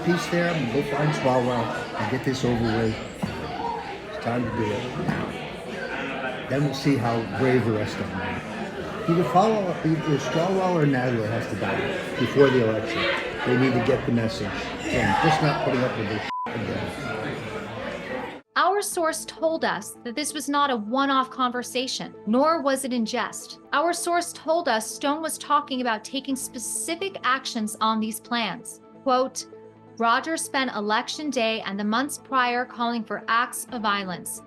piece there. I'm going to go find Swalwell and get this over with. It's time to do it now. Then we'll see how brave the rest of them are. Either Swalwell or Nadler has to die before the election. They need to get the message. And just not putting up with this again. Our source told us that this was not a one-off conversation, nor was it in jest. Our source told us Stone was talking about taking specific actions on these plans. Quote, Roger spent election day and the months prior calling for acts of violence.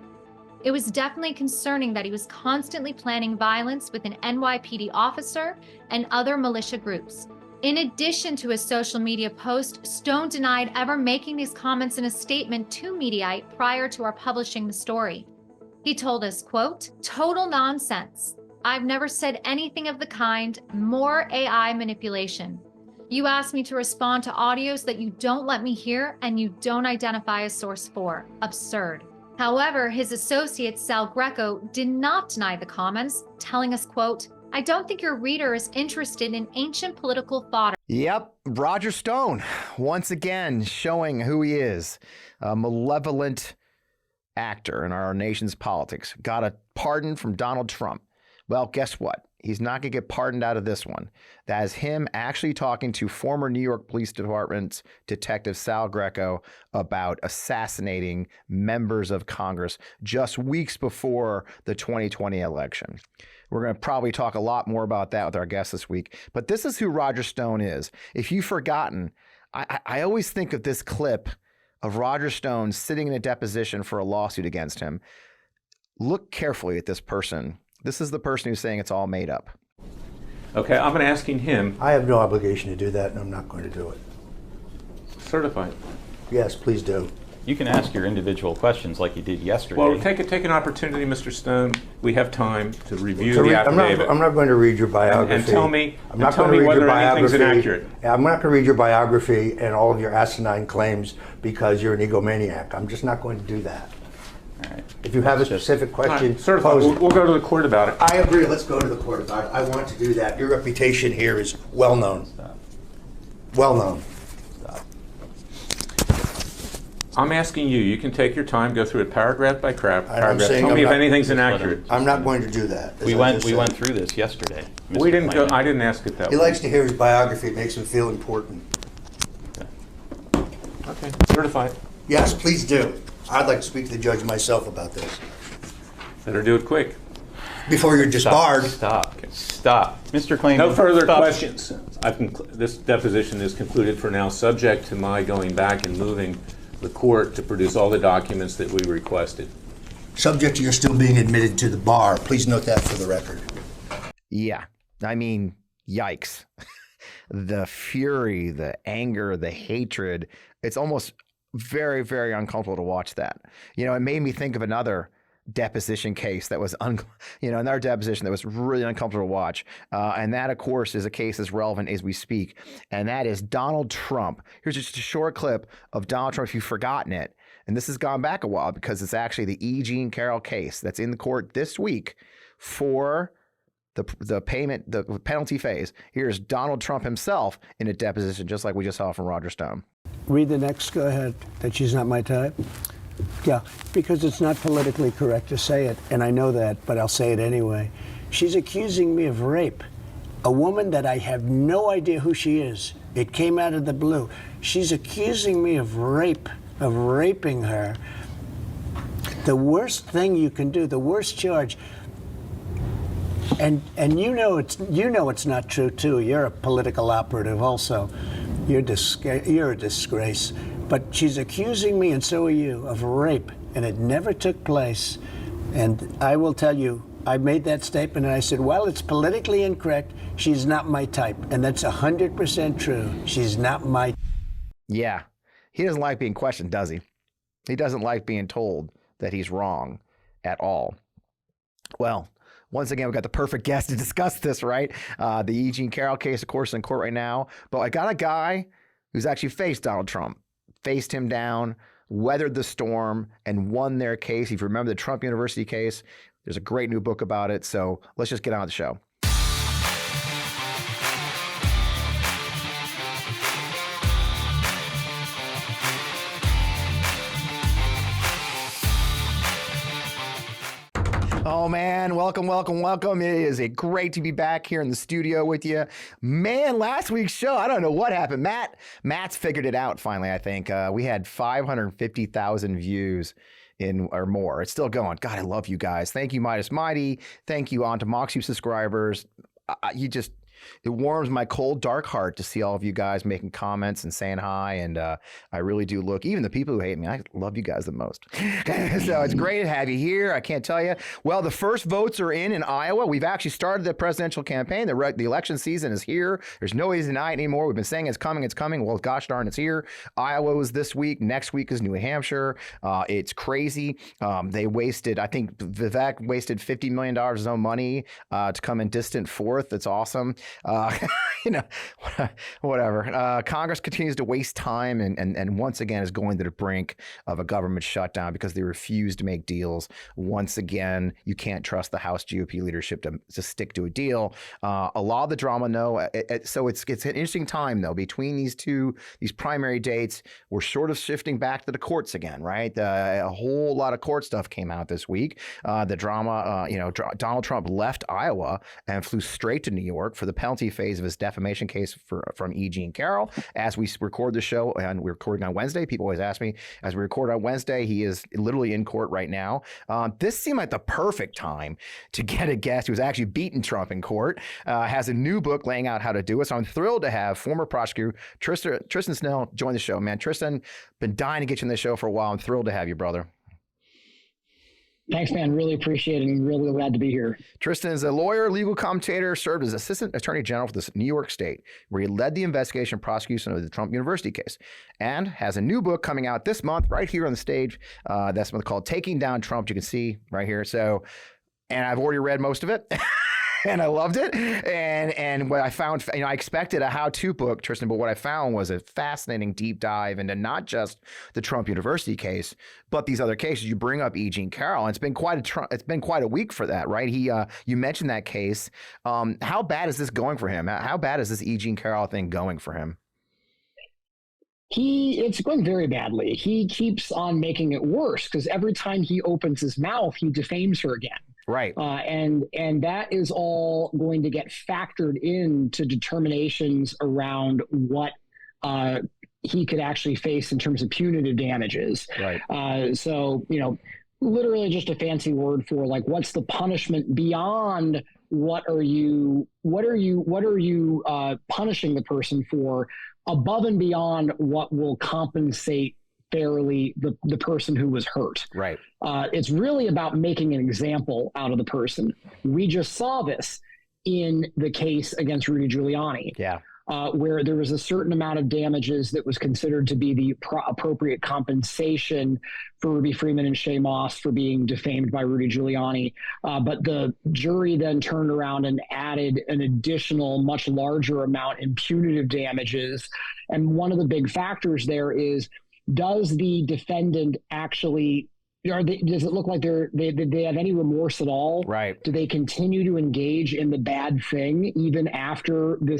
It was definitely concerning that he was constantly planning violence with an NYPD officer and other militia groups. In addition to his social media post, Stone denied ever making these comments in a statement to Mediaite prior to our publishing the story. He told us, quote, total nonsense. I've never said anything of the kind, more AI manipulation. You asked me to respond to audios that you don't let me hear and you don't identify a source for. Absurd. However, his associate Sal Greco did not deny the comments, telling us, quote, I don't think your reader is interested in ancient political thought. Yep, Roger Stone, once again showing who he is, a malevolent actor in our nation's politics. Got a pardon from Donald Trump. Well, guess what? He's not going to get pardoned out of this one. That is him actually talking to former New York Police Department Detective Sal Greco about assassinating members of Congress just weeks before the 2020 election. We're going to probably talk a lot more about that with our guest this week. But this is who Roger Stone is. If you've forgotten, I always think of this clip of Roger Stone sitting in a deposition for a lawsuit against him. Look carefully at this person. This is the person who's saying it's all made up. Okay, I'm going to asking him. I have no obligation to do that, and I'm not going to do it. Certified. Yes, please do. You can ask your individual questions like you did yesterday. Well, take an opportunity, Mr. Stone. We have time to review the affidavit. I'm not going to read your biography. And tell me whether anything's inaccurate. I'm not going to read your biography and all of your asinine claims because you're an egomaniac. I'm just not going to do that. All right. If you have a specific question, certified. We'll go to the court about it. I agree. Let's go to the court about it. I want to do that. Your reputation here is well known. Stop. Well known. Stop. I'm asking you. You can take your time, go through it paragraph by paragraph. saying Tell I'm me if not- anything's inaccurate. I'm not going to do that. We went through this yesterday. We Mr. didn't go. Klayman. I didn't ask it that He way. likes to hear his biography. It makes him feel important. Okay, certified. Yes, please do. I'd like to speak to the judge myself about this. Better do it quick. Before you're disbarred. Stop. Mr. Klayman. No further stop. questions. This deposition is concluded for now, subject to my going back and moving the court to produce all the documents that we requested. Subject to your still being admitted to the bar. Please note that for the record. Yeah, I mean, yikes. The fury, the anger, the hatred, it's almost very, very uncomfortable to watch that. You know, it made me think of another deposition case that was, another deposition that was really uncomfortable to watch. And that, of course, is a case that's relevant as we speak. And that is Donald Trump. Here's just a short clip of Donald Trump, if you've forgotten it. And this has gone back a while because it's actually the E. Jean Carroll case that's in the court this week for the penalty phase. Here's Donald Trump himself in a deposition, just like we just saw from Roger Stone. Read the next, go ahead. That she's not my type? Yeah, because it's not politically correct to say it, and I know that, but I'll say it anyway. She's accusing me of rape. A woman that I have no idea who she is. It came out of the blue. She's accusing me of rape, of raping her. The worst thing you can do, the worst charge, and you know it's not true too. You're a political operative also. You're a disgrace. But she's accusing me, and so are you, of rape, and it never took place. And I will tell you, I made that statement, and I said, well, it's politically incorrect. She's not my type, and that's 100% true. She's not my. Yeah, he doesn't like being questioned, does he? He doesn't like being told that he's wrong at all. Well, once again, we've got the perfect guest to discuss this, right? The E. Jean Carroll case, of course, in court right now. But I got a guy who's actually faced Donald Trump, faced him down, weathered the storm, and won their case. If you remember the Trump University case, there's a great new book about it. So let's just get on with the show. Oh man, welcome, welcome, welcome. It is great to be back here in the studio with you. Man, last week's show, I don't know what happened. Matt's figured it out finally, I think. We had 550,000 views or more. It's still going. God, I love you guys. Thank you, Midas Mighty. Thank you, On to Moxie subscribers. It warms my cold, dark heart to see all of you guys making comments and saying hi. And I really do look, even the people who hate me, I love you guys the most. So it's great to have you here. I can't tell you. Well, the first votes are in Iowa. We've actually started the presidential campaign. The election season is here. There's no easy night anymore. We've been saying it's coming, it's coming. Well, gosh darn, it's here. Iowa was this week. Next week is New Hampshire. It's crazy. They wasted, I think Vivek wasted $50 million of his own money to come in distant fourth. It's awesome. Whatever. Congress continues to waste time and once again is going to the brink of a government shutdown because they refuse to make deals. Once again, you can't trust the House GOP leadership to stick to a deal. A lot of the drama, so it's an interesting time though between these primary dates. We're sort of shifting back to the courts again, right? A whole lot of court stuff came out this week. The drama, Donald Trump left Iowa and flew straight to New York for the penalty phase of his defamation case from E. Jean Carroll. As we record the show, and we're recording on Wednesday, people always ask me, as we record on Wednesday, he is literally in court right now. This seemed like the perfect time to get a guest who's actually beaten Trump in court, has a new book laying out how to do it. So I'm thrilled to have former prosecutor Tristan Snell join the show, man. Tristan, been dying to get you in the show for a while. I'm thrilled to have you, brother. Thanks, man. Really appreciate it and really glad to be here. Tristan is a lawyer, legal commentator, served as Assistant Attorney General for the New York State, where he led the investigation and prosecution of the Trump University case, and has a new book coming out this month right here on the stage. That's called Taking Down Trump. You can see right here. So, and I've already read most of it. And I loved it. And what I found, I expected a how-to book, Tristan, but what I found was a fascinating deep dive into not just the Trump University case, but these other cases. You bring up E. Jean Carroll, and it's been quite a week for that, right? You mentioned that case. How bad is this going for him? How bad is this E. Jean Carroll thing going for him? It's going very badly. He keeps on making it worse because every time he opens his mouth, he defames her again. Right. And that is all going to get factored into determinations around what he could actually face in terms of punitive damages. Right. So, literally just a fancy word for like, what's the punishment beyond what are you punishing the person for above and beyond what will compensate fairly the person who was hurt. Right. It's really about making an example out of the person. We just saw this in the case against Rudy Giuliani. Yeah. Where there was a certain amount of damages that was considered to be the appropriate compensation for Ruby Freeman and Shay Moss for being defamed by Rudy Giuliani. But the jury then turned around and added an additional, much larger amount in punitive damages. And one of the big factors there is, does the defendant actually, does it look like they have any remorse at all? Right. Do they continue to engage in the bad thing even after they're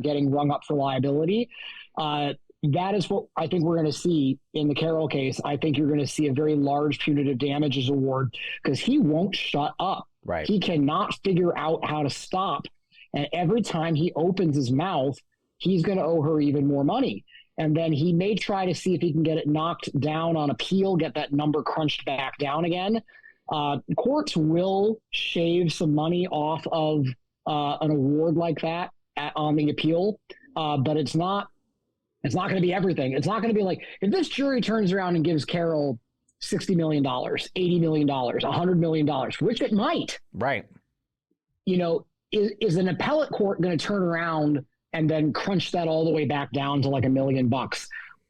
getting rung up for liability? That is what I think we're going to see in the Carroll case. I think you're going to see a very large punitive damages award because he won't shut up. Right. He cannot figure out how to stop. And every time he opens his mouth, he's going to owe her even more money. And then he may try to see if he can get it knocked down on appeal, get that number crunched back down again. Courts will shave some money off of an award like that on the appeal, but it's not going to be everything. It's not going to be like, if this jury turns around and gives Carroll $60 million, $80 million, $100 million, which it might. Right. Is an appellate court going to turn around and then crunch that all the way back down to like $1 million?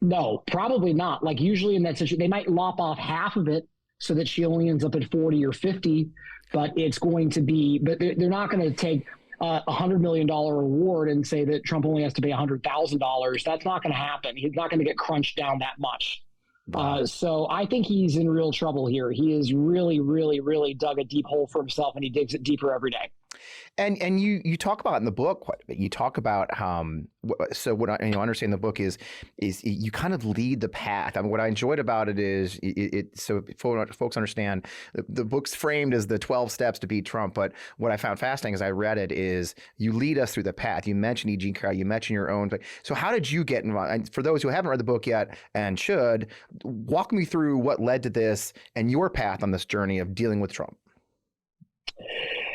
No, probably not. Like usually in that situation, they might lop off half of it so that she only ends up at 40 or 50, but it's going to be, but they're not going to take $100 million award and say that Trump only has to pay $100,000. That's not going to happen. He's not going to get crunched down that much. Wow. So I think he's in real trouble here. He has really, really, really dug a deep hole for himself, and he digs it deeper every day. And you talk about in the book quite a bit. You talk about so what I understand in the book is you kind of lead the path. I mean, what I enjoyed about it is so folks understand the book's framed as the 12 steps to beat Trump. But what I found fascinating as I read it is you lead us through the path. You mentioned E. Jean Carroll. You mentioned your own. So how did you get involved? And for those who haven't read the book yet and should, walk me through what led to this and your path on this journey of dealing with Trump.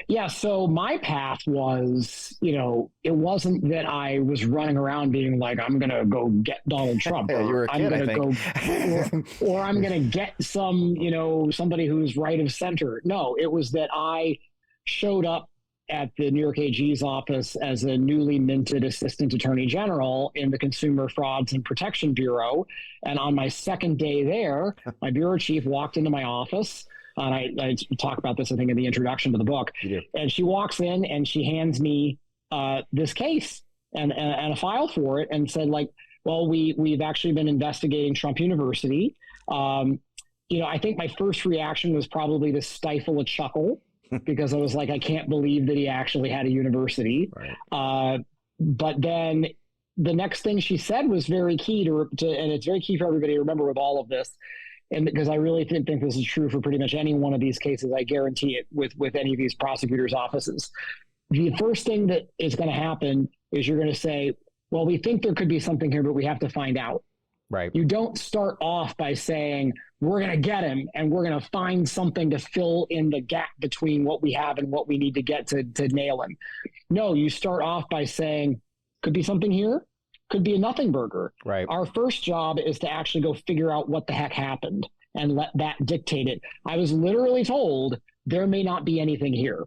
Yeah, so my path was, it wasn't that I was running around being like, I'm going to go get Donald Trump. Yeah, you were a kid, I'm going to go, or I'm going to get somebody who's right of center. No, it was that I showed up at the New York AG's office as a newly minted assistant attorney general in the Consumer Frauds and Protection Bureau. And on my second day there, my bureau chief walked into my office. And I talk about this, I think, in the introduction to the book. And she walks in and she hands me this case and a file for it and said, like, well, we've actually been investigating Trump University. I think my first reaction was probably to stifle a chuckle because I was like, I can't believe that he actually had a university. Right. But then the next thing she said was very key to, and it's very key for everybody to remember with all of this. And because I really think this is true for pretty much any one of these cases, I guarantee it with any of these prosecutors' offices. The first thing that is going to happen is you're going to say, well, we think there could be something here, but we have to find out. Right. You don't start off by saying, we're going to get him and we're going to find something to fill in the gap between what we have and what we need to get to nail him. No, you start off by saying, could be something here. Could be a nothing burger. Right. Our first job is to actually go figure out what the heck happened and let that dictate it. I was literally told there may not be anything here.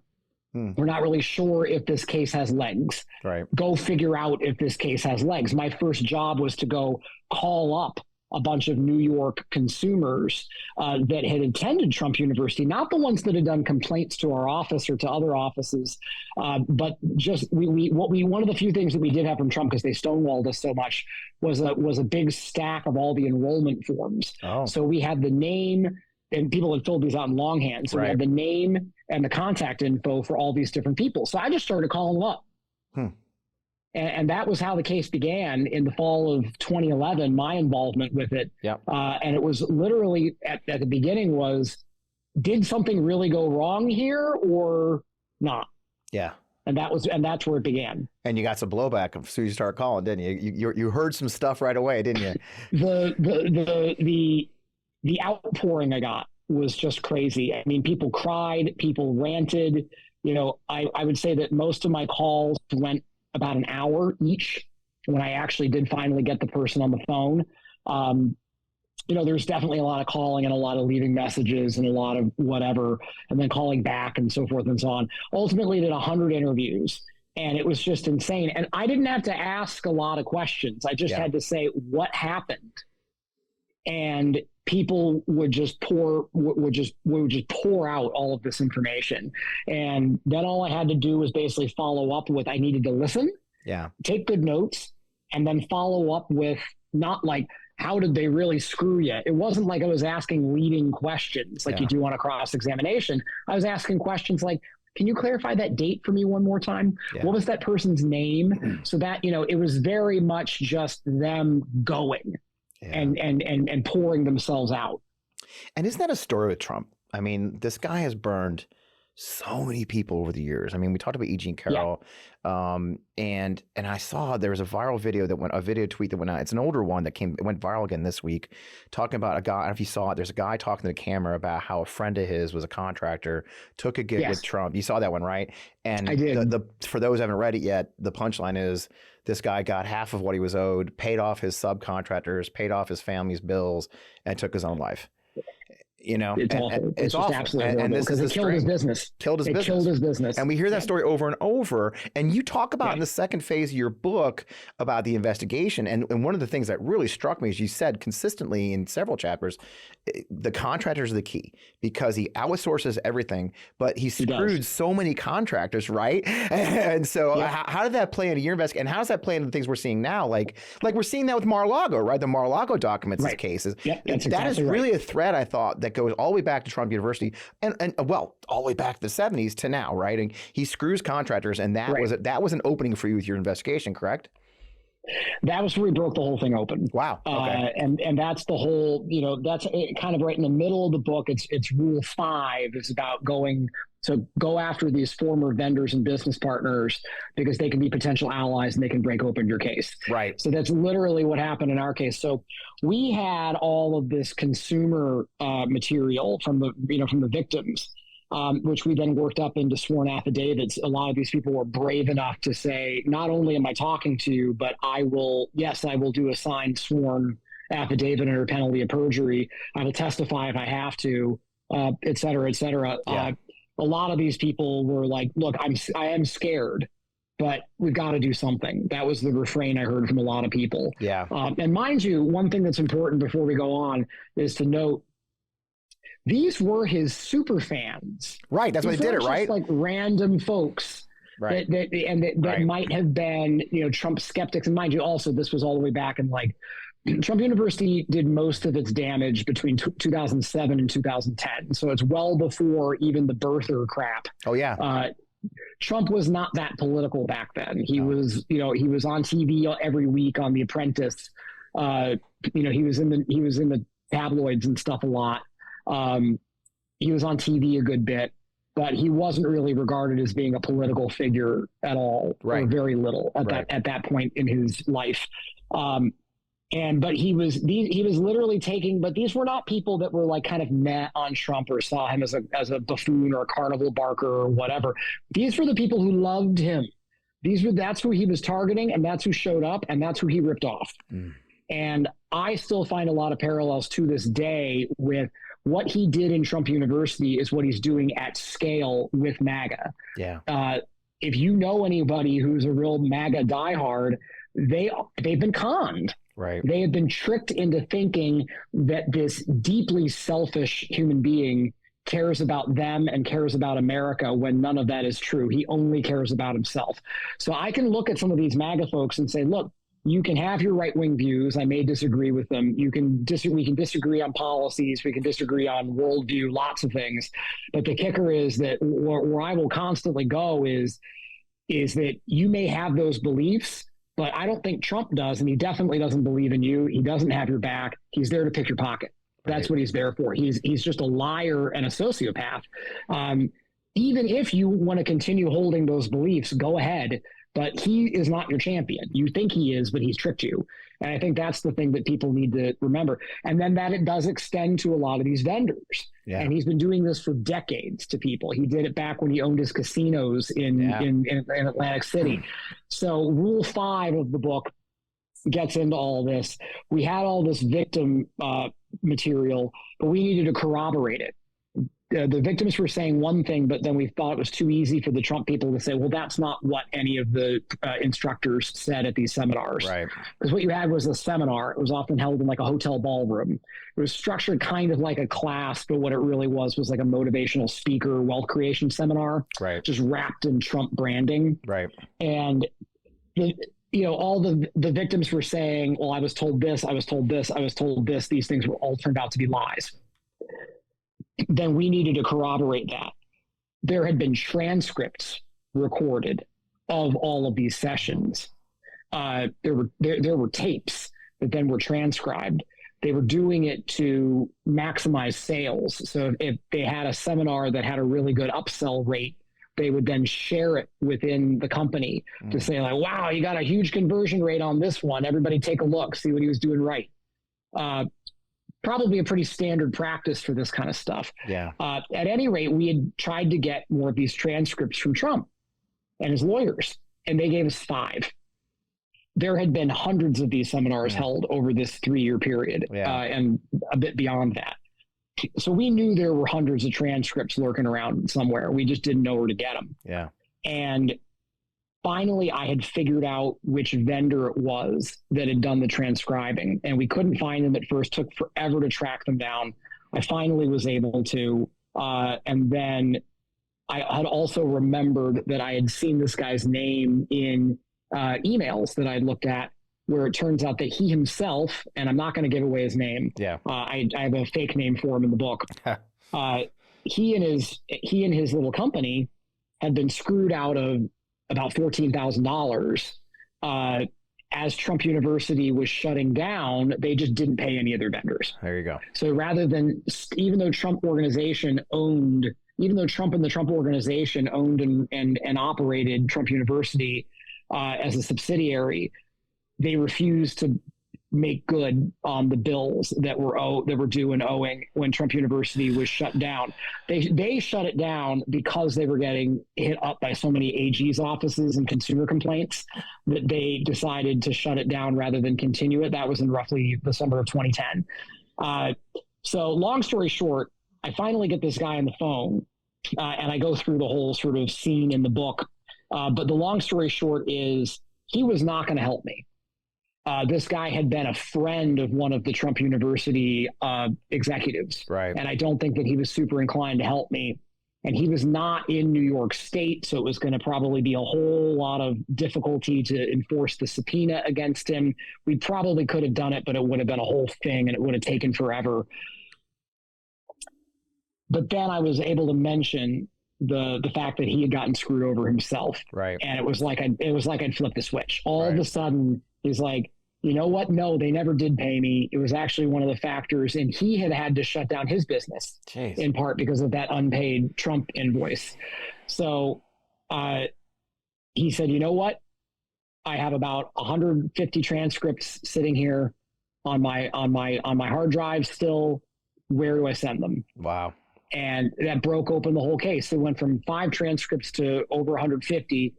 We're not really sure if this case has legs. Right. Go figure out if this case has legs. My first job was to go call up a bunch of New York consumers that had attended Trump University, not the ones that had done complaints to our office or to other offices, but just one of the few things that we did have from Trump, because they stonewalled us so much, was a big stack of all the enrollment forms. Oh. So we had the name, and people had filled these out in longhand. So we had the name and the contact info for all these different people. So I just started calling them up. And that was how the case began in the fall of 2011, my involvement with it. Yep. And it was literally at the beginning was, did something really go wrong here or not? Yeah. And that's where it began. And you got some blowback as soon as you started calling, didn't you? You heard some stuff right away, didn't you? The outpouring I got was just crazy. I mean, people cried, people ranted. I would say that most of my calls went about an hour each when I actually did finally get the person on the phone. There's definitely a lot of calling and a lot of leaving messages and a lot of whatever, and then calling back and so forth and so on. Ultimately did 100 interviews and it was just insane. And I didn't have to ask a lot of questions. I just had to say what happened. And people would just pour out all of this information. And then all I had to do was basically follow up with, I needed to listen, take good notes, and then follow up with not like, how did they really screw you? It wasn't like I was asking leading questions like you do on a cross-examination. I was asking questions like, can you clarify that date for me one more time? Yeah. What was that person's name? So that, it was very much just them going. And pouring themselves out. And isn't that a story with Trump? I mean, this guy has burned so many people over the years. I mean, we talked about E. Jean Carroll, and I saw there was a viral video a video tweet that went out. It's an older one it went viral again this week, talking about a guy. I don't know if you saw it. There's a guy talking to the camera about how a friend of his was a contractor, took a gig with Trump. You saw that one, right? And I did. For those who haven't read it yet, the punchline is this guy got half of what he was owed, paid off his subcontractors, paid off his family's bills, and took his own life. It's awful. It's awful. Absolutely horrible because it killed his business. Killed his business. And we hear that story over and over. And you talk about in the second phase of your book about the investigation. And one of the things that really struck me is you said consistently in several chapters, the contractors are the key because he outsources everything, but he screwed so many contractors, right? And so how did that play into your investigation? And how does that play into the things we're seeing now? Like we're seeing that with Mar-a-Lago, right? The Mar-a-Lago documents cases. Yep, that is really a thread, I thought, that goes all the way back to Trump University and well, all the way back to the 70s to now, right? And he screws contractors, and that was an opening for you with your investigation, correct? That was where we broke the whole thing open. Wow. Okay. And that's the whole, that's kind of right in the middle of the book. It's rule 5 is about going to go after these former vendors and business partners because they can be potential allies and they can break open your case. Right. So that's literally what happened in our case. So we had all of this consumer material from the victims. Which we then worked up into sworn affidavits. A lot of these people were brave enough to say, not only am I talking to you, but I will do a signed sworn affidavit under penalty of perjury. I will testify if I have to, et cetera, et cetera. Yeah. A lot of these people were like, look, I am scared, but we've got to do something. That was the refrain I heard from a lot of people. Yeah. And mind you, one thing that's important before we go on is to note, these were his super fans. Right. That's why they did it, right? Like random folks right. that might have been, Trump skeptics. And mind you, also, this was all the way back in Trump University did most of its damage between 2007 and 2010. So it's well before even the birther crap. Oh, yeah. Trump was not that political back then. He was, he was on TV every week on The Apprentice. He was in the tabloids and stuff a lot. He was on TV a good bit, but he wasn't really regarded as being a political figure at all, or very little at that point in his life. But he was literally taking, but these were not people that were like kind of met on Trump or saw him as a buffoon or a carnival barker or whatever. These were the people who loved him. That's who he was targeting, and that's who showed up, and that's who he ripped off. And I still find a lot of parallels to this day with what he did in Trump University is what he's doing at scale with MAGA. Yeah. If you know anybody who's a real MAGA diehard, they've been conned. Right. They have been tricked into thinking that this deeply selfish human being cares about them and cares about America when none of that is true. He only cares about himself. So I can look at some of these MAGA folks and say, look, you can have your right-wing views. I may disagree with them. We can disagree on policies. We can disagree on worldview, lots of things. But the kicker is that where I will constantly go is that you may have those beliefs, but I don't think Trump does, and he definitely doesn't believe in you. He doesn't have your back. He's there to pick your pocket. That's what he's there for. He's just a liar and a sociopath. Even if you want to continue holding those beliefs, go ahead. But he is not your champion. You think he is, but he's tricked you. And I think that's the thing that people need to remember. And then that it does extend to a lot of these vendors. Yeah. And he's been doing this for decades to people. He did it back when he owned his casinos in Atlantic City. So Rule 5 of the book gets into all this. We had all this victim material, but we needed to corroborate it. The victims were saying one thing, but then we thought it was too easy for the Trump people to say, well, that's not what any of the instructors said at these seminars. Right. Because what you had was a seminar. It was often held in like a hotel ballroom. It was structured kind of like a class, but what it really was like a motivational speaker, wealth creation seminar. Right. Just wrapped in Trump branding. Right. And all the victims were saying, well, I was told this, I was told this, I was told this. These things were all turned out to be lies. Then we needed to corroborate that. There had been transcripts recorded of all of these sessions. There were tapes that then were transcribed. They were doing it to maximize sales. So if they had a seminar that had a really good upsell rate, they would then share it within the company to say like, wow, you got a huge conversion rate on this one. Everybody take a look, see what he was doing right. Probably a pretty standard practice for this kind of stuff. Yeah. At any rate, we had tried to get more of these transcripts from Trump and his lawyers, and they gave us 5. There had been hundreds of these seminars held over this 3-year period, and a bit beyond that. So we knew there were hundreds of transcripts lurking around somewhere. We just didn't know where to get them. Yeah. And finally, I had figured out which vendor it was that had done the transcribing, and we couldn't find them at first. Took forever to track them down. I finally was able to, and then I had also remembered that I had seen this guy's name in emails that I had looked at where it turns out that he himself, and I'm not going to give away his name. Yeah. I have a fake name for him in the book. He and his little company had been screwed out of about $14,000 as Trump University was shutting down. They just didn't pay any of their vendors. There you go. So rather than, even though Trump and the Trump organization owned and operated Trump University as a subsidiary, they refused to make good on the bills that were due and owing when Trump University was shut down. They shut it down because they were getting hit up by so many AG's offices and consumer complaints that they decided to shut it down rather than continue it. That was in roughly the summer of 2010. So long story short, I finally get this guy on the phone and I go through the whole sort of scene in the book. But the long story short is he was not going to help me. This guy had been a friend of one of the Trump University executives. Right. And I don't think that he was super inclined to help me. And he was not in New York State, so it was going to probably be a whole lot of difficulty to enforce the subpoena against him. We probably could have done it, but it would have been a whole thing and it would have taken forever. But then I was able to mention the fact that he had gotten screwed over himself. Right. And it was like I'd flipped the switch. All Right. of a sudden, he's like, you know what? No, they never did pay me. It was actually one of the factors. And he had to shut down his business in part because of that unpaid Trump invoice. So he said, you know what? I have about 150 transcripts sitting here on my hard drive still. Where do I send them? Wow. And that broke open the whole case. It went from 5 transcripts to over 150.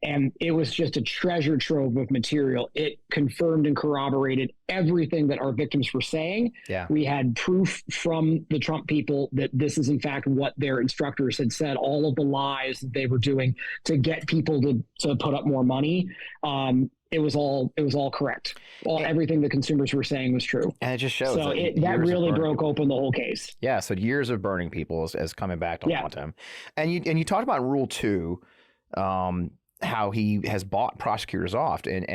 And it was just a treasure trove of material. It confirmed and corroborated everything that our victims were saying. Yeah. We had proof from the Trump people that this is in fact what their instructors had said, all of the lies that they were doing to get people to put up more money. It was all correct. Everything the consumers were saying was true. And it just shows So that really broke open the whole case. Yeah. So years of burning people is coming back to haunt him. And you talked about Rule 2, how he has bought prosecutors off, and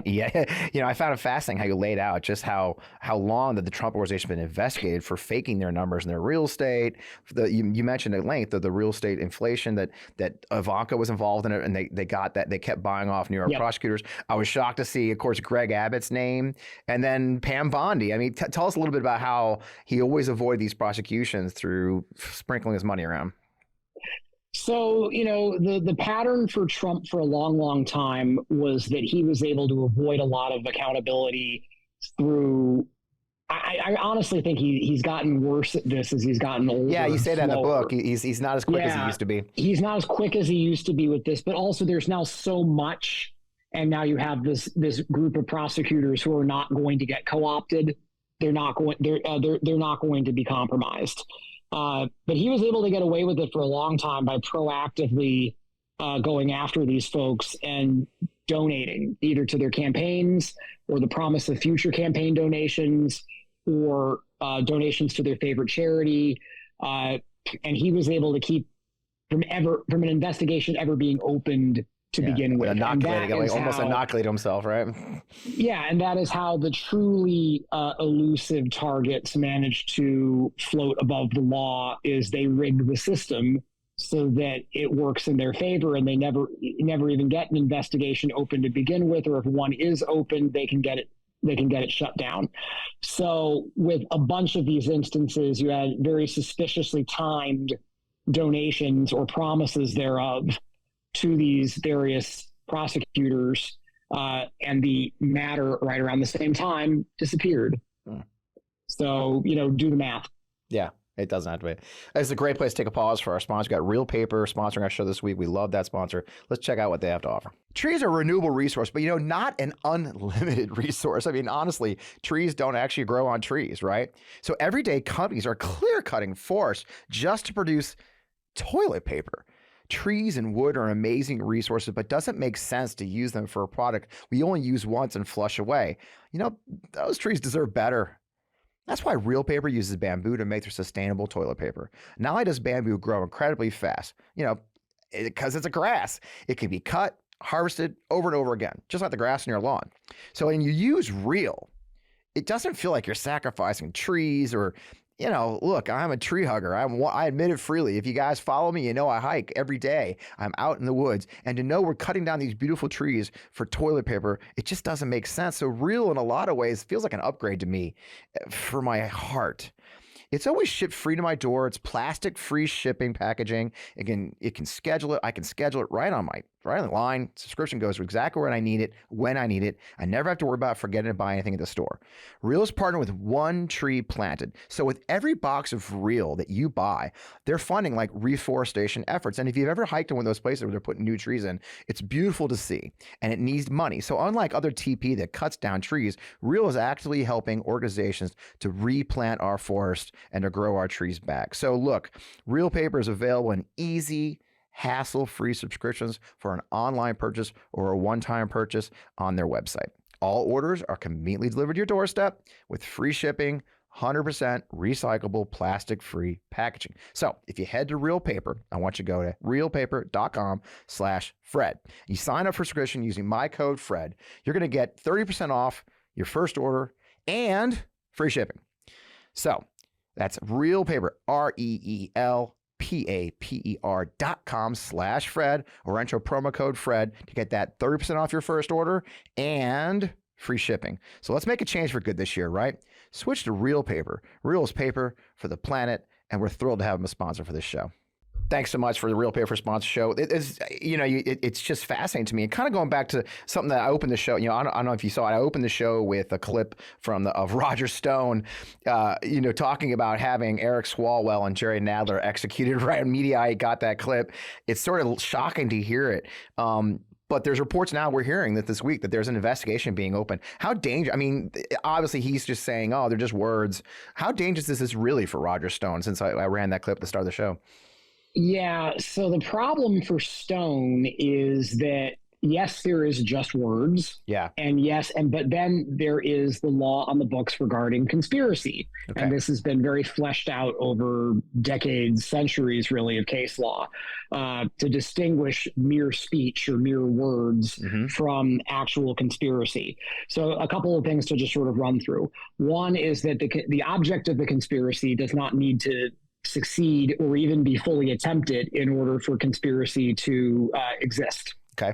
yeah, you know, I found it fascinating how you laid out just how long that the Trump organization has been investigated for faking their numbers in their real estate. You mentioned at length the real estate inflation that Ivanka was involved in it, and they got that. They kept buying off New York prosecutors. I was shocked to see, of course, Greg Abbott's name, and then Pam Bondi. I mean, tell us a little bit about how he always avoided these prosecutions through sprinkling his money around. So, you know, the pattern for Trump for a long, long time was that he was able to avoid a lot of accountability through. I honestly think he's gotten worse at this as he's gotten older. Yeah, you say that in the book. He's not as quick as he used to be. He's not as quick as he used to be with this, but also there's now so much, and now you have this group of prosecutors who are not going to get co-opted. They're not going to be compromised. But he was able to get away with it for a long time by proactively going after these folks and donating either to their campaigns or the promise of future campaign donations or donations to their favorite charity. And he was able to keep from an investigation ever being opened to begin with. Inoculated himself, right? Yeah, and that is how the truly elusive targets manage to float above the law. Is they rig the system so that it works in their favor, and they never even get an investigation open to begin with, or if one is open, they can get it shut down. So with a bunch of these instances, you had very suspiciously timed donations or promises thereof to these various prosecutors, and the matter right around the same time disappeared. So, you know, do the math. Yeah, it doesn't have to be. It's a great place to take a pause for our sponsor. We've got Real Paper sponsoring our show this week. We love that sponsor. Let's check out what they have to offer. Trees are a renewable resource, but, you know, not an unlimited resource. I mean, honestly, trees don't actually grow on trees, right? So every day companies are clear-cutting forests just to produce toilet paper. Trees and wood are amazing resources, but doesn't make sense to use them for a product we only use once and flush away. You know, those trees deserve better. That's why Real Paper uses bamboo to make their sustainable toilet paper. Not only does bamboo grow incredibly fast, you know, because it's a grass, it can be cut, harvested over and over again, just like the grass in your lawn. So when you use real, it doesn't feel like you're sacrificing trees or, look, I'm a tree hugger. I admit it freely. If you guys follow me, I hike every day. I'm out in the woods. And to know we're cutting down these beautiful trees for toilet paper, it just doesn't make sense. So real, in a lot of ways, feels like an upgrade to me for my heart. It's always shipped free to my door. It's plastic-free shipping packaging. It can schedule it. I can schedule it right on the line. Subscription goes exactly where I need it, when I need it. I never have to worry about forgetting to buy anything at the store. Real is partnered with One Tree Planted. So with every box of Real that you buy, they're funding like reforestation efforts. And if you've ever hiked in one of those places where they're putting new trees in, it's beautiful to see, and it needs money. So unlike other TP that cuts down trees, Real is actually helping organizations to replant our forest and to grow our trees back. So look, Real Paper is available in easy, hassle-free subscriptions for an online purchase or a one-time purchase on their website. All orders are conveniently delivered to your doorstep with free shipping, 100% recyclable, plastic-free packaging. So if you head to Real Paper, I want you to go to realpaper.com/Fred. You sign up for subscription using my code Fred. You're going to get 30% off your first order and free shipping. So that's Real Paper, RELPAPER.com/Fred, or enter promo code Fred to get that 30% off your first order and free shipping. So let's make a change for good this year, right? Switch to Real Paper. Real is paper for the planet, and we're thrilled to have them a sponsor for this show. Thanks so much for the Real Paper sponsor show. It's just fascinating to me. And kind of going back to something that I opened the show, I don't know if you saw it. I opened the show with a clip of Roger Stone, talking about having Eric Swalwell and Jerry Nadler executed right on Media. I got that clip. It's sort of shocking to hear it. But there's reports now we're hearing that this week that there's an investigation being opened. How dangerous? I mean, obviously he's just saying, they're just words. How dangerous is this really for Roger Stone, since I ran that clip at the start of the show? Yeah. So the problem for Stone is that, yes, there is just words. Yeah. But then there is the law on the books regarding conspiracy. Okay. And this has been very fleshed out over decades, centuries, really, of case law to distinguish mere speech or mere words from actual conspiracy. So a couple of things to just sort of run through. One is that the object of the conspiracy does not need to succeed or even be fully attempted in order for conspiracy to exist. Okay.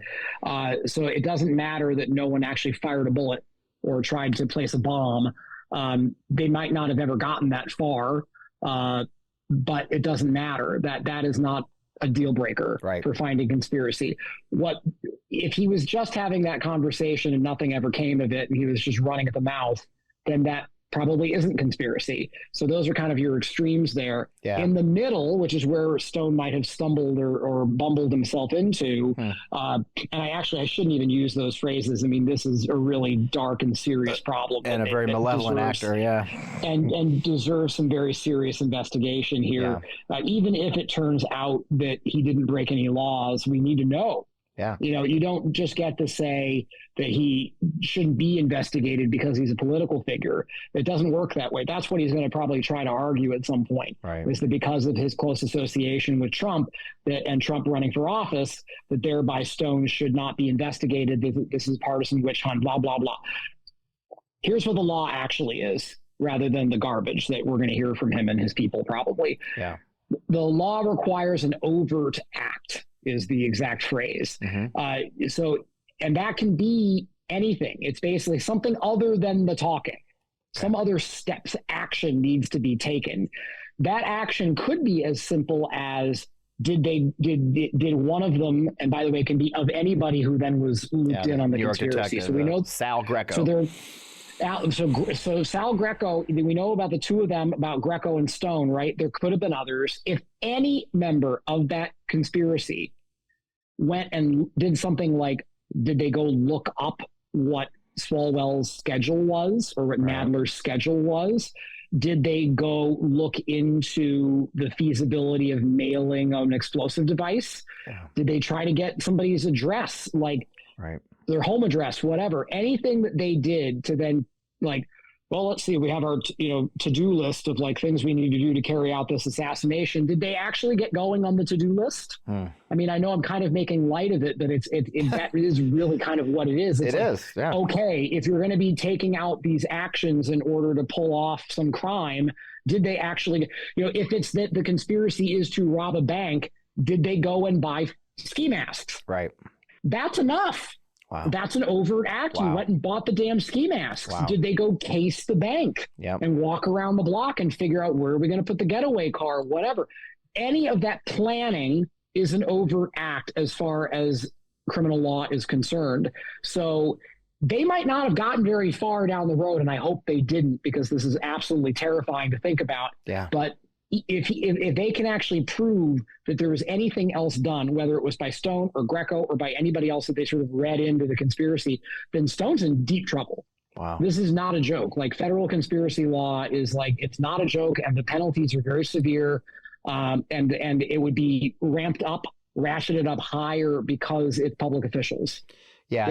So it doesn't matter that no one actually fired a bullet or tried to place a bomb. They might not have ever gotten that far, but it doesn't matter. That is not a deal breaker for finding conspiracy. What if he was just having that conversation and nothing ever came of it, and he was just running at the mouth? Then that probably isn't conspiracy. So those are kind of your extremes there. Yeah. In the middle, which is where Stone might have stumbled or bumbled himself into, and I shouldn't even use those phrases. I mean, this is a really dark and serious problem. And a very malevolent actor, and deserves some very serious investigation here. Yeah. Even if it turns out that he didn't break any laws, we need to know. Yeah. You don't just get to say that he shouldn't be investigated because he's a political figure. It doesn't work that way. That's what he's going to probably try to argue at some point. Right. Is that because of his close association with Trump and Trump running for office, that thereby Stone should not be investigated. This is a partisan witch hunt, blah, blah, blah. Here's what the law actually is, rather than the garbage that we're going to hear from him and his people probably. Yeah. The law requires an overt act, is the exact phrase. And that can be anything. It's basically something other than the talking. Some other steps, action needs to be taken. That action could be as simple as did one of them, and by the way, it can be of anybody who then was looped in on the conspiracy. So we know Sal Greco. So Sal Greco, we know about the two of them, about Greco and Stone, right? There could have been others. If any member of that conspiracy went and did something like, did they go look up what Swalwell's schedule was or what Nadler's schedule was? Did they go look into the feasibility of mailing an explosive device? Yeah. Did they try to get somebody's address, like their home address, whatever? Anything that they did to then well, let's see, we have our, to-do list of like things we need to do to carry out this assassination. Did they actually get going on the to-do list? I mean, I know I'm kind of making light of it, but that is really kind of what it is. It's yeah. Okay, if you're going to be taking out these actions in order to pull off some crime, did they actually, if it's that the conspiracy is to rob a bank, did they go and buy ski masks? Right. That's enough. Wow. That's an overt act. Wow. You went and bought the damn ski masks. Wow. Did they go case the bank Yep. and walk around the block and figure out where are we going to put the getaway car, whatever? Any of that planning is an overt act as far as criminal law is concerned. So they might not have gotten very far down the road, and I hope they didn't, because this is absolutely terrifying to think about. Yeah. But if they can actually prove that there was anything else done, whether it was by Stone or Greco or by anybody else that they sort of read into the conspiracy, then Stone's in deep trouble. Wow. This is not a joke. Like, federal conspiracy law is like, it's not a joke, and the penalties are very severe. And it would be ramped up, ratcheted up higher because it's public officials. Yeah.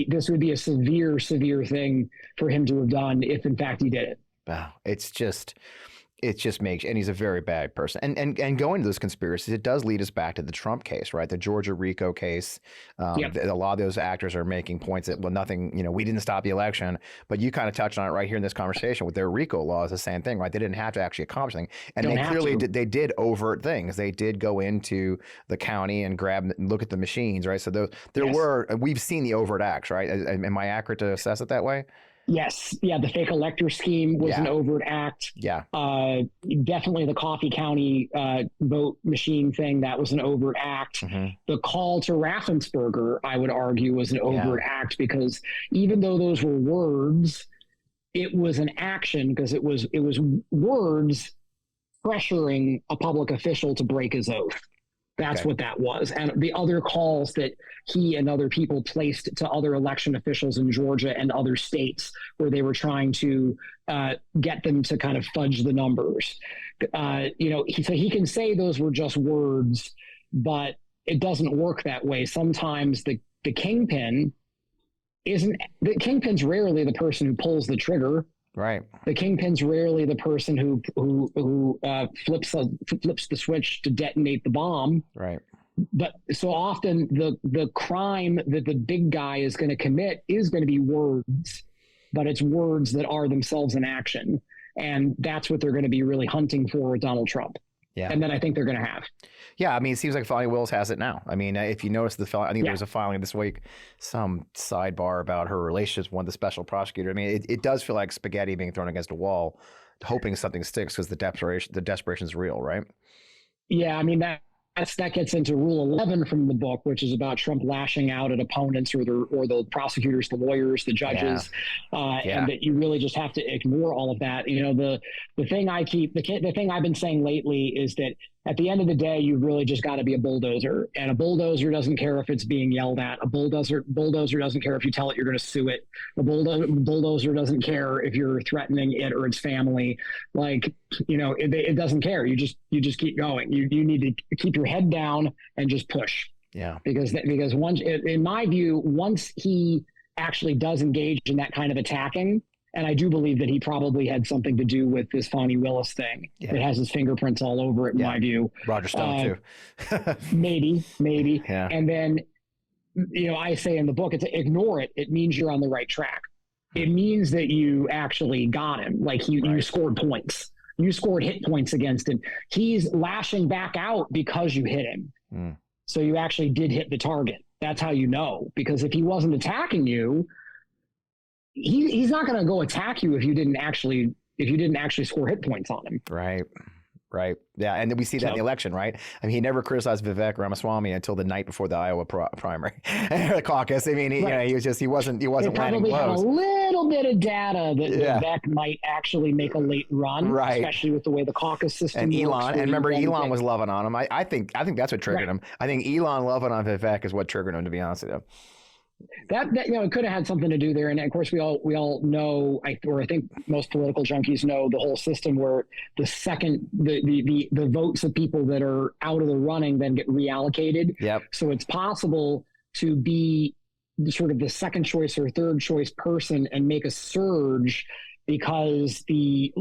This would be a severe thing for him to have done if in fact he did it. Wow. It just makes, and he's a very bad person. And going to those conspiracies, it does lead us back to the Trump case, right? The Georgia RICO case. Yep. A lot of those actors are making points that, well, nothing, we didn't stop the election, but you kind of touched on it right here in this conversation with their RICO law is the same thing, right? They didn't have to actually accomplish anything. And they clearly they did overt things. They did go into the county and look at the machines, right? So we've seen the overt acts, right? Am I accurate to assess it that way? Yes. Yeah. The fake elector scheme was an overt act. Yeah. Definitely the Coffee County vote machine thing. That was an overt act. Mm-hmm. The call to Raffensperger, I would argue, was an overt act, because even though those were words, it was an action, because it was words pressuring a public official to break his oath. That's what that was. And the other calls that he and other people placed to other election officials in Georgia and other states, where they were trying to get them to kind of fudge the numbers. So he can say those were just words, but it doesn't work that way. Sometimes the kingpin's rarely the person who pulls the trigger. Right. The kingpin's rarely the person who flips the switch to detonate the bomb. Right. But so often the crime that the big guy is going to commit is going to be words, but it's words that are themselves an action. And that's what they're going to be really hunting for with Donald Trump. Yeah. And then I think they're going to have. Yeah, I mean, it seems like Fani Willis has it now. I mean, if you notice I think there was a filing this week, some sidebar about her relationships with one of the special prosecutor. I mean, it does feel like spaghetti being thrown against a wall, hoping something sticks, because the desperation is real, right? Yeah, I mean, that gets into Rule 11 from the book, which is about Trump lashing out at opponents or the prosecutors, the lawyers, the judges, and that you really just have to ignore all of that. The thing the thing I've been saying lately is that at the end of the day, you've really just got to be a bulldozer, and a bulldozer doesn't care if it's being yelled at. A bulldozer doesn't care if you tell it you're going to sue it. A bulldozer doesn't care if you're threatening it or its family. Like, it doesn't care. You just keep going. You need to keep your head down and just push. Yeah. Because once, in my view, once he actually does engage in that kind of attacking, and I do believe that he probably had something to do with this Fani Willis thing. Yeah. It has his fingerprints all over it, in my view. Roger Stone, too. maybe. Yeah. And then, I say in the book, it's ignore it. It means you're on the right track. It means that you actually got him. Like you scored points. You scored hit points against him. He's lashing back out because you hit him. Mm. So you actually did hit the target. That's how you know. Because if he wasn't attacking you, he's not going to go attack you if you didn't actually score hit points on him. Right. Yeah. And then we see that in the election, right? I mean, he never criticized Vivek Ramaswamy until the night before the Iowa primary, the caucus. I mean, he wasn't landing probably had a blows. Little bit of data that Vivek might actually make a late run, especially with the way the caucus system and works. And remember, Elon was loving on him. I think that's what triggered him. I think Elon loving on Vivek is what triggered him, to be honest with you. That it could have had something to do there, and of course we all know, I think most political junkies know the whole system where the second the votes of people that are out of the running then get reallocated. Yep. So it's possible to be sort of the second choice or third choice person and make a surge because the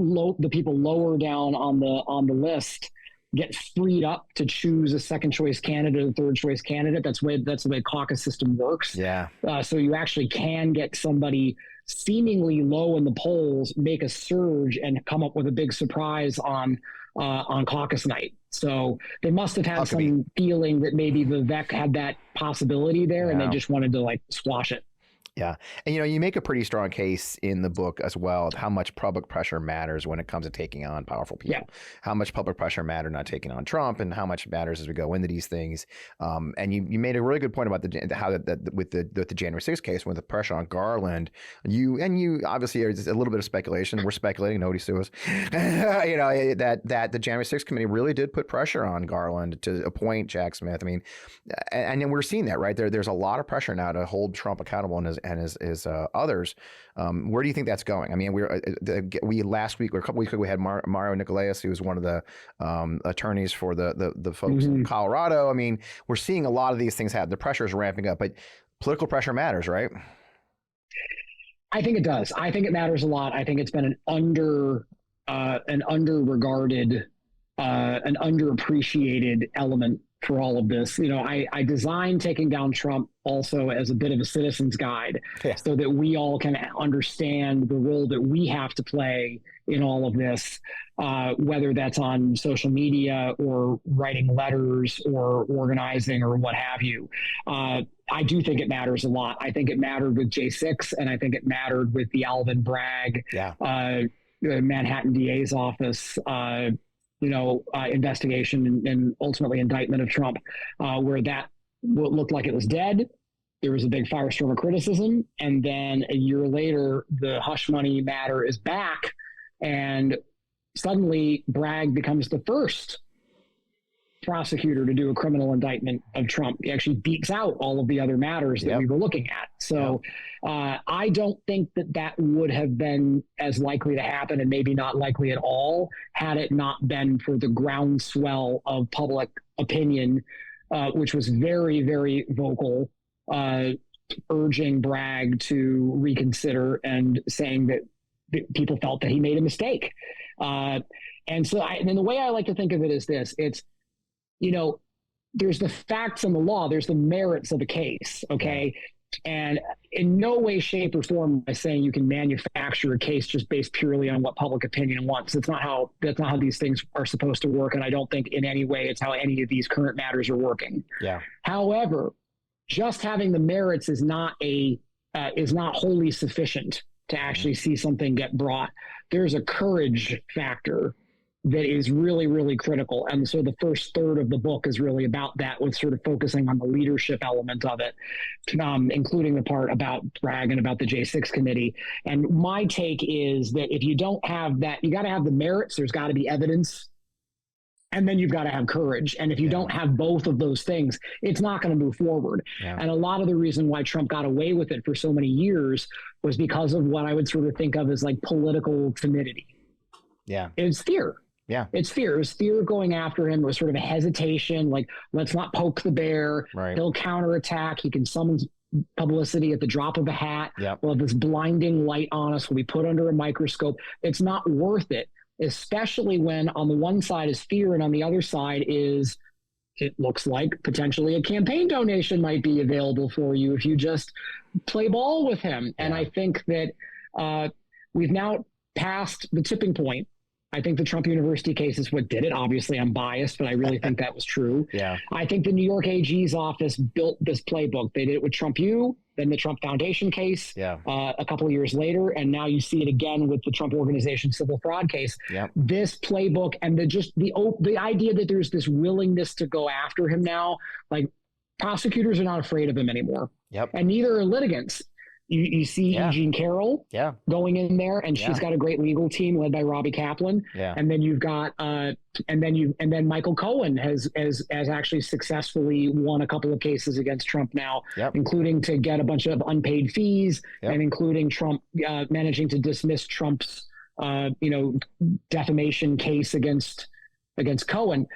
people lower down on the list get freed up to choose a second choice candidate or third choice candidate. That's the way caucus system works. Yeah. So you actually can get somebody seemingly low in the polls make a surge and come up with a big surprise on caucus night. So they must have had some feeling that maybe Vivek had that possibility there, and they just wanted to like squash it. Yeah. And, you make a pretty strong case in the book as well of how much public pressure matters when it comes to taking on powerful people. Yeah. How much public pressure matters not taking on Trump, and how much it matters as we go into these things. And you made a really good point about how with the January 6th case, with the pressure on Garland, you obviously, there's a little bit of speculation. We're speculating, nobody sues. That the January 6th committee really did put pressure on Garland to appoint Jack Smith. I mean, and then we're seeing that, right? There's a lot of pressure now to hold Trump accountable and his others. Where do you think that's going? I mean, we last week or a couple weeks ago we had Mario Nicolais, who was one of the attorneys for the folks in Colorado. I mean, we're seeing a lot of these things happen. The pressure is ramping up, but political pressure matters, right? I think it does. I think it matters a lot. I think it's been an underregarded, an underappreciated element for all of this. I designed Taking Down Trump also as a bit of a citizen's guide, so that we all can understand the role that we have to play in all of this, whether that's on social media or writing letters or organizing or what have you. I do think it matters a lot. I think it mattered with J6, and I think it mattered with the Alvin Bragg, Manhattan DA's office, investigation and ultimately indictment of Trump, where that looked like it was dead. There was a big firestorm of criticism. And then a year later, the hush money matter is back. And suddenly Bragg becomes the first prosecutor to do a criminal indictment of Trump. He actually beats out all of the other matters that we were looking at. So I don't think that would have been as likely to happen, and maybe not likely at all, had it not been for the groundswell of public opinion, which was very, very vocal, urging Bragg to reconsider and saying that people felt that he made a mistake. And the way I like to think of it is this: it's, there's the facts and the law, there's the merits of the case. Okay. And in no way, shape, or form am I saying you can manufacture a case just based purely on what public opinion wants. That's not how these things are supposed to work. And I don't think in any way it's how any of these current matters are working. Yeah. However, just having the merits is not wholly sufficient to actually see something get brought. There's a courage factor that is really, really critical. And so the first third of the book is really about that, with sort of focusing on the leadership element of it, including the part about Bragg and about the J6 committee. And my take is that if you don't have that, you got to have the merits, there's got to be evidence, and then you've got to have courage. And if you don't have both of those things, it's not going to move forward. Yeah. And a lot of the reason why Trump got away with it for so many years was because of what I would sort of think of as like political timidity. Yeah. It's fear. Yeah. It's fear. It was fear going after him. It was sort of a hesitation, like, let's not poke the bear. Right. He'll counterattack. He can summon publicity at the drop of a hat. Yep. We'll have this blinding light on us. We'll be put under a microscope. It's not worth it, especially when on the one side is fear and on the other side is, it looks like potentially a campaign donation might be available for you if you just play ball with him. Yeah. And I think that we've now passed the tipping point. I think the Trump University case is what did it. Obviously, I'm biased, but I really think that was true. Yeah. I think the New York AG's office built this playbook. They did it with Trump U, then the Trump Foundation case a couple of years later, and now you see it again with the Trump Organization civil fraud case. Yep. This playbook and the idea that there's this willingness to go after him now, like prosecutors are not afraid of him anymore. Yep. And neither are litigants. You see Jean Carroll going in there, and she's got a great legal team led by Robbie Kaplan. Yeah. And then you've got and then Michael Cohen has actually successfully won a couple of cases against Trump now, including to get a bunch of unpaid fees, and including Trump managing to dismiss Trump's defamation case against Cohen.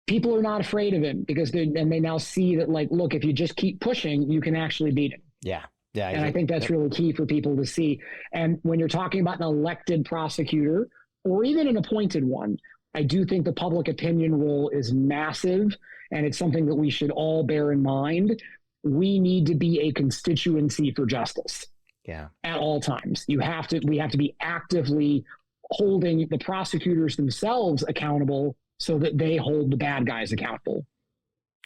People are not afraid of him because they now see that, like, look, if you just keep pushing, you can actually beat him. Yeah. Yeah, and I think that's really key for people to see. And when you're talking about an elected prosecutor or even an appointed one, I do think the public opinion role is massive, and it's something that we should all bear in mind. We need to be a constituency for justice. Yeah. At all times. We have to be actively holding the prosecutors themselves accountable so that they hold the bad guys accountable.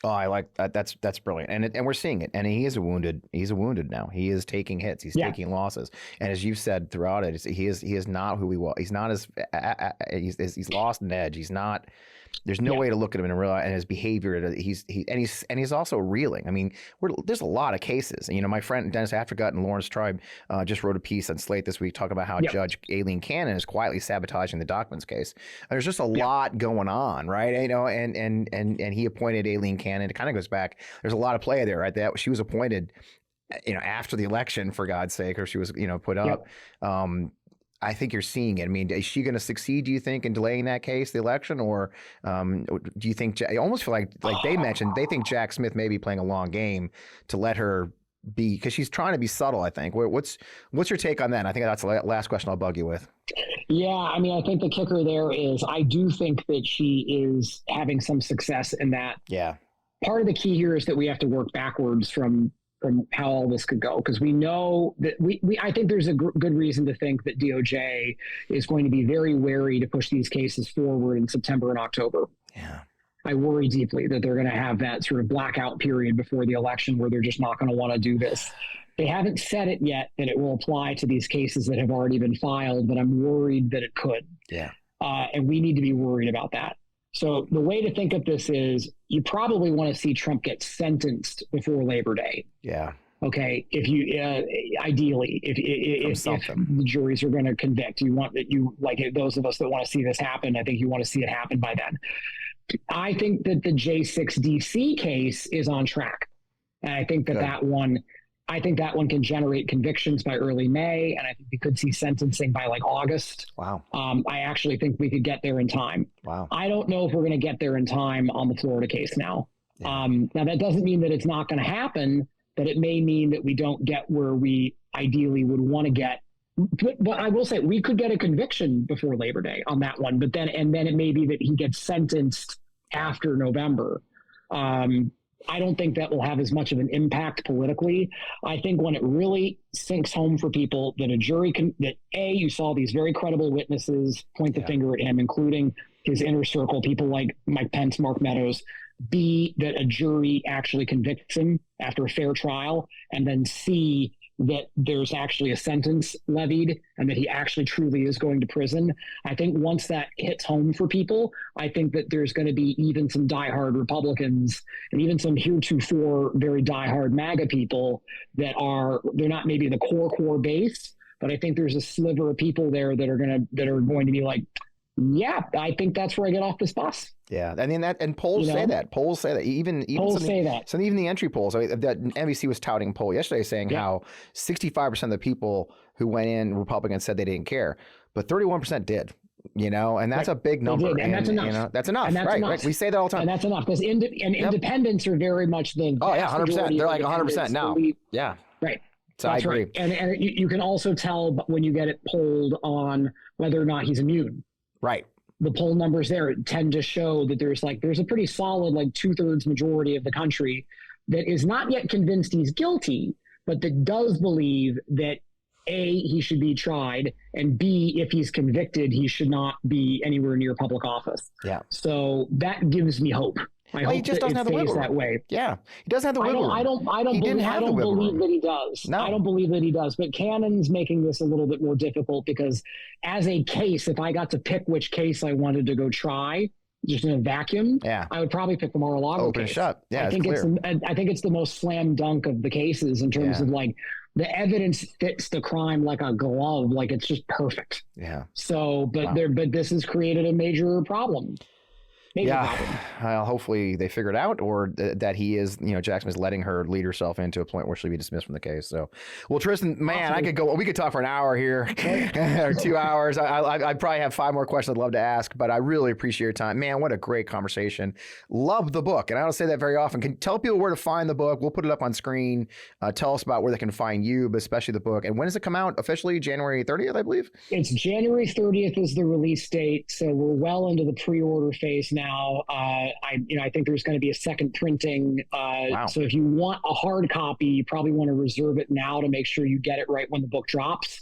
Oh, I like that. That's brilliant, and we're seeing it. And he's a wounded now. He is taking hits. He's taking losses. And as you've said throughout it, he is not who he was. He's not he's lost an edge. He's not. There's no way to look at him and realize, and his behavior. He's also reeling. I mean, there's a lot of cases. You know, my friend Dennis Aftergut and Lawrence Tribe just wrote a piece on Slate this week talking about how Judge Aileen Cannon is quietly sabotaging the documents case. There's just a lot going on, right? You know, and he appointed Aileen Cannon. It kind of goes back. There's a lot of play there, right? That she was appointed, you know, after the election, for God's sake, or she was, you know, put up. I think you're seeing it. I mean, is she going to succeed, do you think, in delaying that case, the election? Or do you think, I almost feel like they mentioned, they think Jack Smith may be playing a long game to let her be, because she's trying to be subtle, I think. What's your take on that? And I think that's the last question I'll bug you with. Yeah, I mean, I think the kicker there is I do think that she is having some success in that. Yeah. Part of the key here is that we have to work backwards from how all this could go, because we know that I think there's a good reason to think that DOJ is going to be very wary to push these cases forward in September and October. Yeah. I worry deeply that they're going to have that sort of blackout period before the election where they're just not going to want to do this. They haven't said it yet that it will apply to these cases that have already been filed, but I'm worried that it could. Yeah. And we need to be worried about that. So the way to think of this is you probably want to see Trump get sentenced before Labor Day. Yeah. Okay. If you, ideally, if the juries are going to convict, you want that those of us that want to see this happen, I think you want to see it happen by then. I think that the J6 DC case is on track. And I think that one can generate convictions by early May, and I think we could see sentencing by like August. Wow. I actually think we could get there in time. Wow. I don't know if we're going to get there in time on the Florida case now. Yeah. Now, that doesn't mean that it's not going to happen, but it may mean that we don't get where we ideally would want to get. But I will say we could get a conviction before Labor Day on that one, but then it may be that he gets sentenced after November. I don't think that will have as much of an impact politically. I think when it really sinks home for people that a jury you saw these very credible witnesses point the finger at him, including his inner circle, people like Mike Pence, Mark Meadows. B, that a jury actually convicts him after a fair trial, and then C, that there's actually a sentence levied and that he actually truly is going to prison. I think once that hits home for people, I think that there's going to be even some diehard Republicans and even some heretofore very diehard MAGA people they're not maybe the core base, but I think there's a sliver of people there that are going to be like, yeah, I think that's where I get off this bus. Yeah, I mean and polls say that. Polls say that. Even polls say that. So even the entry polls. I mean, that NBC was touting a poll yesterday saying how 65% of the people who went in Republicans said they didn't care, but 31% did. You know, and that's a big number, and that's enough. You know, that's enough, and that's right? enough. Right? We say that all the time, and that's enough because independents are very much the 100%. They're like 100% now. Yeah, right. So that's I agree. Right. And you can also tell when you get it polled on whether or not he's immune. Right. The poll numbers there tend to show that there's a pretty solid 2/3 majority of the country that is not yet convinced he's guilty, but that does believe that A, he should be tried, and B, if he's convicted, he should not be anywhere near public office. Yeah. So that gives me hope. I hope he just doesn't have the wiggle room that way. Yeah, he doesn't have the wiggle room. I don't believe that he does. No. I don't believe that he does. But Cannon's making this a little bit more difficult because, as a case, if I got to pick which case I wanted to go try, just in a vacuum, I would probably pick the Mar-a-Lago Open case. And shut. Yeah, I think it's the most slam dunk of the cases in terms of the evidence fits the crime like a glove, like it's just perfect. Yeah. So, but this has created a major problem. Major Yeah, problem. well, hopefully they figure it out, or that he is, Jackson is letting her lead herself into a point where she'll be dismissed from the case. So, well, Tristan, man, we could talk for an hour here, or 2 hours. I probably have 5 more questions I'd love to ask, but I really appreciate your time. Man, what a great conversation. Love the book, and I don't say that very often. Can you tell people where to find the book? We'll put it up on screen. Tell us about where they can find you, but especially the book. And when does it come out officially? January 30th, I believe? It's January 30th is the release date, so we're well into the pre-order phase now. I think there's going to be a second printing. Wow. So if you want a hard copy, you probably want to reserve it now to make sure you get it right when the book drops.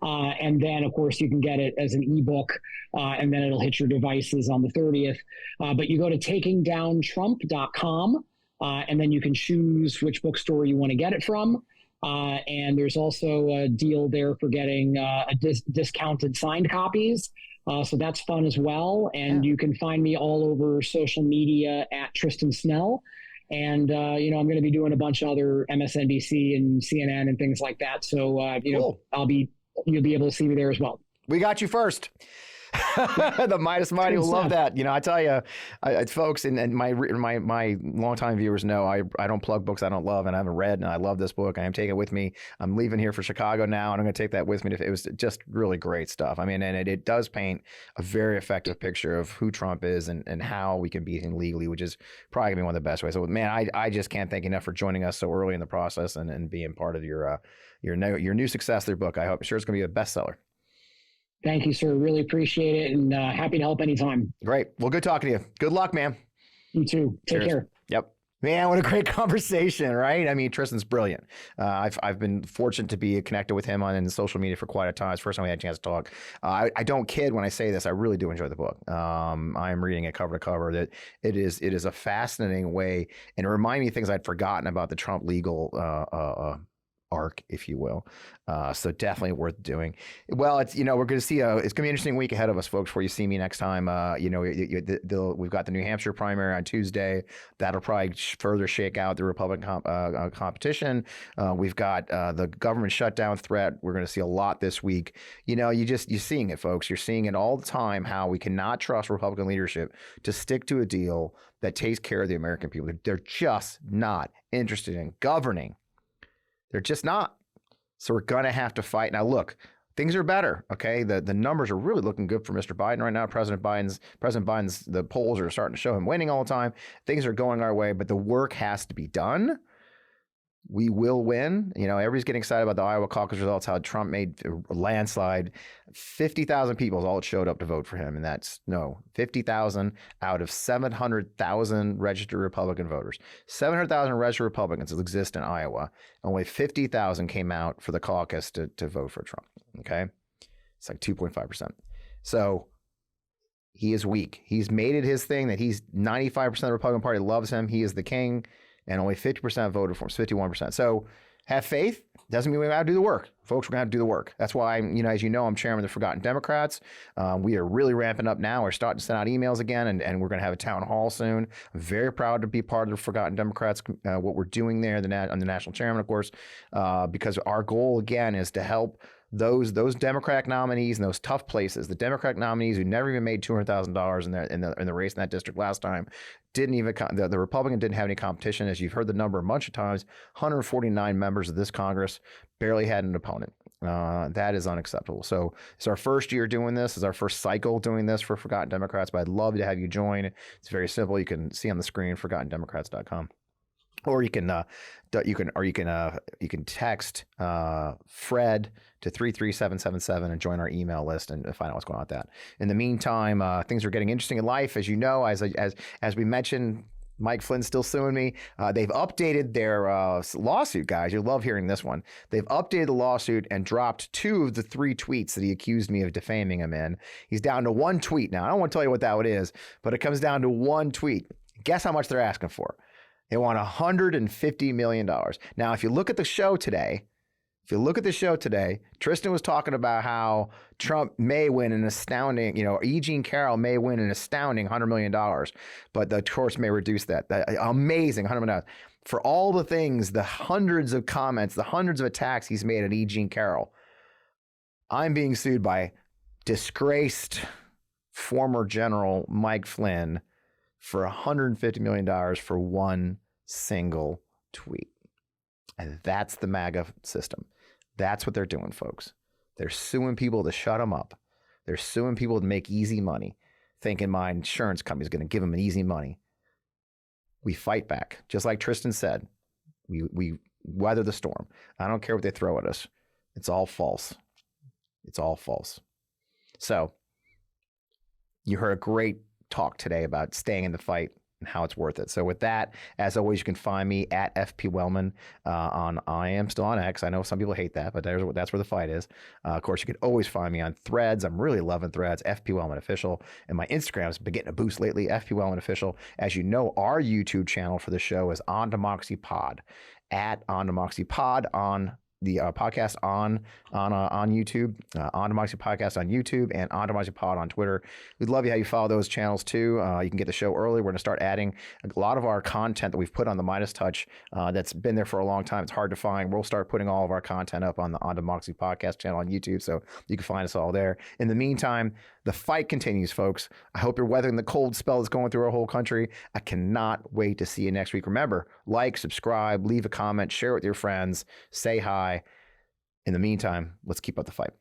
And then, of course, you can get it as an ebook, and then it'll hit your devices on the 30th. But you go to takingdowntrump.com, and then you can choose which bookstore you want to get it from. And there's also a deal there for getting discounted signed copies. So that's fun as well. And you can find me all over social media at Tristan Snell. And, I'm going to be doing a bunch of other MSNBC and CNN and things like that. So, Cool. you'll be able to see me there as well. We got you first. The Midas Mighty will love that. I tell you, folks, and my longtime viewers know I don't plug books I don't love and I haven't read, and I love this book. I am taking it with me. I'm leaving here for Chicago now, and I'm going to take that with me. It was just really great stuff. I mean, and it does paint a very effective picture of who Trump is and how we can beat him legally, which is probably going to be one of the best ways. So, man, I just can't thank you enough for joining us so early in the process and being part of your new success, their book. I'm sure it's going to be a bestseller. Thank you, sir. Really appreciate it, and happy to help anytime. Great. Well, good talking to you. Good luck, man. You too. Take care. Yep. Man, what a great conversation, right? I mean, Tristan's brilliant. I've been fortunate to be connected with him on social media for quite a time. It's the first time we had a chance to talk. I don't kid when I say this. I really do enjoy the book. I'm reading it cover to cover. That it is a fascinating way, and it reminded me of things I'd forgotten about the Trump legal arc, if you will. So definitely worth doing. Well, it's we're going to see it's going to be an interesting week ahead of us, folks. Before you see me next time, we've got the New Hampshire primary on Tuesday. That'll probably further shake out the Republican competition. We've got the government shutdown threat. We're going to see a lot this week. You're seeing it, folks. You're seeing it all the time. How we cannot trust Republican leadership to stick to a deal that takes care of the American people. They're just not interested in governing. They're just not. So we're going to have to fight. Now, look, things are better. Okay. The numbers are really looking good for Mr. Biden right now. President Biden's, the polls are starting to show him winning all the time. Things are going our way, but the work has to be done. We will win. Everybody's getting excited about the Iowa caucus results, how Trump made a landslide. 50,000 people is all that showed up to vote for him. And that's 50,000 out of 700,000 registered Republican voters. 700,000 registered Republicans exist in Iowa. Only 50,000 came out for the caucus to vote for Trump. Okay. It's like 2.5%. So he is weak. He's made it his thing that he's 95% of the Republican Party loves him. He is the king. And only 50% voted for him, 51%. So have faith. Doesn't mean we got to do the work. Folks, we're going to have to do the work. That's why, as you know, I'm chairman of the Forgotten Democrats. We are really ramping up now. We're starting to send out emails again, and we're going to have a town hall soon. I'm very proud to be part of the Forgotten Democrats, what we're doing there. I'm the national chairman, of course, because our goal, again, is to help those Democratic nominees in those tough places, the Democratic nominees who never even made $200,000 in the race in that district last time, the Republican didn't have any competition. As you've heard the number a bunch of times, 149 members of this Congress barely had an opponent. That is unacceptable. So it's our first year doing this. It's our first cycle doing this for Forgotten Democrats, but I'd love to have you join. It's very simple. You can see on the screen, ForgottenDemocrats.com. Or you can text Fred to 33777 and join our email list and find out what's going on with that. In the meantime, things are getting interesting in life, as you know. As we mentioned, Mike Flynn's still suing me. They've updated their lawsuit, guys. You'll love hearing this one. They've updated the lawsuit and dropped 2 of the 3 tweets that he accused me of defaming him in. He's down to 1 tweet now. I don't want to tell you what that is, but it comes down to 1 tweet. Guess how much they're asking for? They want $150 million. Now, if you look at the show today, Tristan was talking about how Trump may win an astounding, E. Jean Carroll may win an astounding $100 million, but the courts may reduce that. Amazing $100 million. For all the things, the hundreds of comments, the hundreds of attacks he's made at E. Jean Carroll, I'm being sued by disgraced former General Mike Flynn for $150 million for one single tweet. And that's the MAGA system. That's what they're doing, folks. They're suing people to shut them up. They're suing people to make easy money, thinking my insurance company is going to give them an easy money. We fight back. Just like Tristan said, we weather the storm. I don't care what they throw at us. It's all false. It's all false. So you heard a great talk today about staying in the fight and how it's worth it. So with that, as always, you can find me at FP Wellman I am still on X. I know some people hate that, but that's where the fight is. Of course, you can always find me on Threads. I'm really loving Threads, FP Wellman Official. And my Instagram has been getting a boost lately, FP Wellman Official. As you know, our YouTube channel for the show is On Democracy Pod, at On Democracy Pod on the podcast on YouTube, On Democracy Podcast on YouTube, and On Democracy Pod on Twitter. We'd love you how you follow those channels too. You can get the show early. We're going to start adding a lot of our content that we've put on the Midas Touch that's been there for a long time. It's hard to find. We'll start putting all of our content up on the On Democracy Podcast channel on YouTube, so you can find us all there. In the meantime, the fight continues, folks. I hope you're weathering the cold spell that's going through our whole country. I cannot wait to see you next week. Remember, like, subscribe, leave a comment, share it with your friends, say hi. In the meantime, let's keep up the fight.